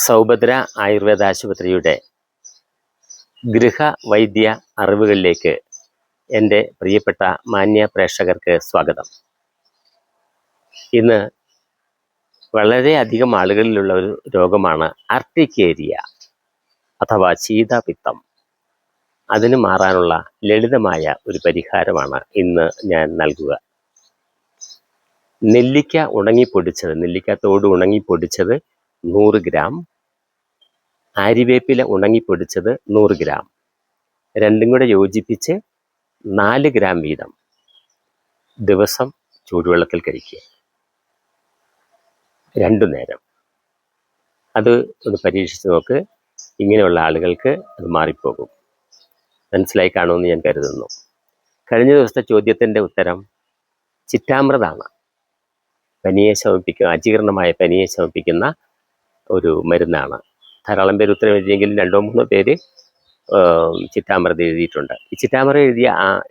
സൗഭദ്ര ആയുർവേദ ആശുപത്രിയുടെ ഗൃഹവൈദ്യ അറിവുകളിലേക്ക് എൻ്റെ പ്രിയപ്പെട്ട മാന്യ പ്രേക്ഷകർക്ക് സ്വാഗതം. ഇന്ന് വളരെയധികം ആളുകളിലുള്ള ഒരു രോഗമാണ് അർട്ടിക്കേരിയ അഥവാ ശീതപിത്തം. അതിന് മാറാനുള്ള ലളിതമായ ഒരു പരിഹാരമാണ് ഇന്ന് ഞാൻ നൽകുക. നെല്ലിക്ക ഉണങ്ങിപ്പൊടിച്ചത്, നെല്ലിക്കത്തോട് ഉണങ്ങിപ്പൊടിച്ചത് 100 ഗ്രാം, ആര്യവേപ്പില ഉണങ്ങിപ്പൊടിച്ചത് 100 ഗ്രാം, രണ്ടും കൂടെ യോജിപ്പിച്ച് 4 ഗ്രാം വീതം ദിവസം ചൂടുവെള്ളത്തിൽ കഴിക്കുക, 2 നേരം. അത് ഒന്ന് പരീക്ഷിച്ച് നോക്ക്. ഇങ്ങനെയുള്ള ആളുകൾക്ക് അത് മാറിപ്പോകും. മനസ്സിലായി കാണുമെന്ന് ഞാൻ കരുതുന്നു. കഴിഞ്ഞ ദിവസത്തെ ചോദ്യത്തിൻ്റെ ഉത്തരം ചിറ്റാമൃതാണ്. പനിയെ ശമിപ്പിക്കുന്ന, അജീർണമായ പനിയെ ശമിപ്പിക്കുന്ന ഒരു മരുന്നാണ്. ധാരാളം പേര് ഉത്തരം എഴുതിയെങ്കിലും 2-3 പേര് ചിറ്റാമൃത എഴുതിയിട്ടുണ്ട്. ഈ ചിറ്റാമൃത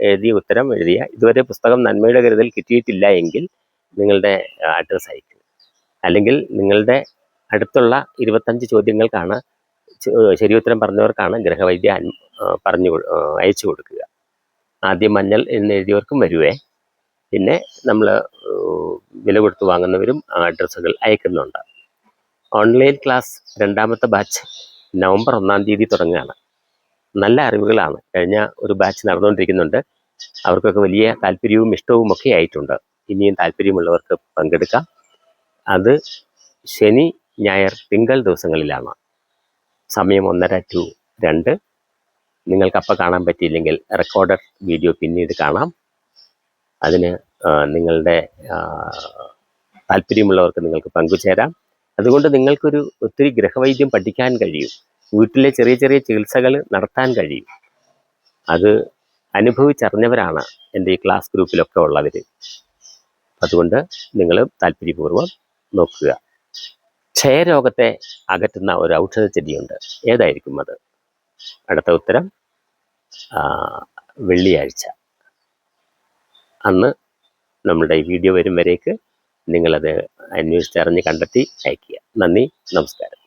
എഴുതിയ ഉത്തരം എഴുതിയ ഇതുവരെ പുസ്തകം നന്മയുടെ കരുതൽ കിട്ടിയിട്ടില്ല എങ്കിൽ നിങ്ങളുടെ അഡ്രസ്സ് അയക്കുക. അല്ലെങ്കിൽ നിങ്ങളുടെ അടുത്തുള്ള 25 ചോദ്യങ്ങൾക്കാണ് ശരിയുത്തരം പറഞ്ഞവർക്കാണ് ഗൃഹവൈദ്യ അയച്ചു കൊടുക്കുക. ആദ്യം മഞ്ഞൾ എന്ന് എഴുതിയവർക്കും വരുവേ. പിന്നെ നമ്മൾ വില കൊടുത്ത് വാങ്ങുന്നവരും അഡ്രസ്സുകൾ അയക്കുന്നുണ്ട്. ഓൺലൈൻ ക്ലാസ് 2ാമത്തെ ബാച്ച് നവംബർ 1-ാം തീയതി തുടങ്ങുകയാണ്. നല്ല അറിവുകളാണ്. കഴിഞ്ഞ ഒരു ബാച്ച് നടന്നുകൊണ്ടിരിക്കുന്നുണ്ട്. അവർക്കൊക്കെ വലിയ താല്പര്യവും ഇഷ്ടവും ഒക്കെ ആയിട്ടുണ്ട്. ഇനിയും താല്പര്യമുള്ളവർക്ക് പങ്കെടുക്കാം. അത് ശനി, ഞായർ, തിങ്കൾ ദിവസങ്ങളിലാണ്. സമയം 1:30 to 2. നിങ്ങൾക്കപ്പം കാണാൻ പറ്റിയില്ലെങ്കിൽ റെക്കോർഡഡ് വീഡിയോ പിന്നീട് കാണാം. അതിന് നിങ്ങളുടെ താല്പര്യമുള്ളവർക്ക് നിങ്ങൾക്ക് പങ്കുചേരാം. അതുകൊണ്ട് നിങ്ങൾക്കൊരു ഒത്തിരി ഗൃഹവൈദ്യം പഠിക്കാൻ കഴിയും. വീട്ടിലെ ചെറിയ ചെറിയ ചികിത്സകൾ നടത്താൻ കഴിയും. അത് അനുഭവിച്ചറിഞ്ഞവരാണ് എൻ്റെ ഈ ക്ലാസ് ഗ്രൂപ്പിലൊക്കെ ഉള്ളവർ. അതുകൊണ്ട് നിങ്ങൾ താല്പര്യപൂർവ്വം നോക്കുക. ക്ഷയരോഗത്തെ അകറ്റുന്ന ഒരു ഔഷധ ചെടിയുണ്ട്. ഏതായിരിക്കും അത്? അടുത്ത ഉത്തരം വെള്ളിയാഴ്ച. അന്ന് നമ്മളുടെ ഈ വീഡിയോ വരും വരേക്ക് നിങ്ങളത് അന്വേഷിച്ചറിഞ്ഞ് കണ്ടെത്തി അയയ്ക്കുക. നന്ദി, നമസ്കാരം.